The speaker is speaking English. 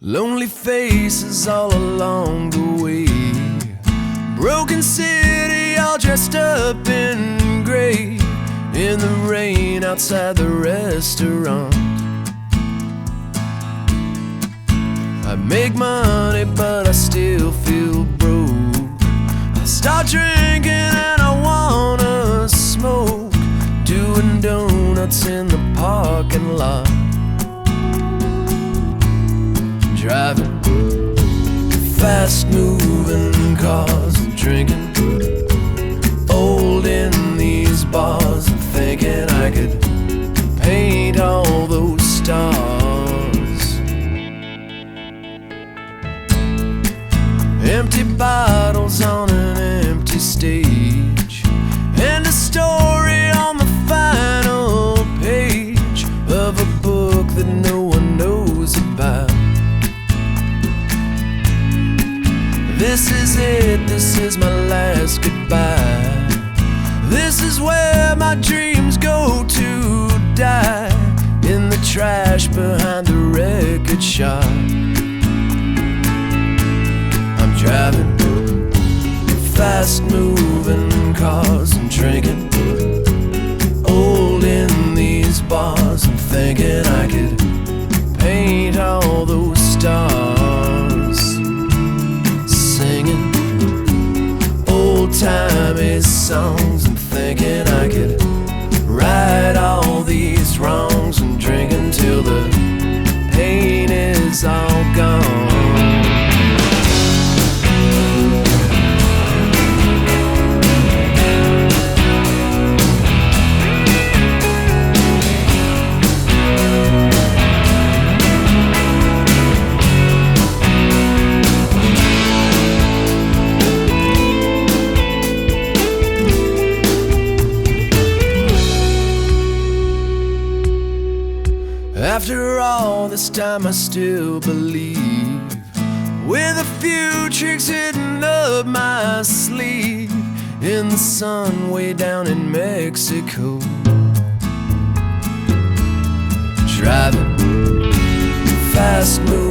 Lonely faces all along the way. Broken city all dressed up in gray. In the rain outside the restaurant. I make money but I still feel broke. I start drinking and I wanna smoke. Doing donuts in the parking lot. Driving fast moving cars and drinking old in these bars and thinking I could paint all those stars. Empty bottles on an empty stage, and a story on the final page of a book that no one knows about. This is it, this is my last goodbye. This is where my dreams go to die. In the trash behind the record shop. I'm driving fast moving cars and drinking old in these bars and thinking I could paint all those stars. Singing old-timey songs and thinking I could right all these wrongs and drinking till the pain is all gone. After all this time I still believe, with a few tricks hidden up my sleeve, in the sun way down in Mexico. Driving fast moving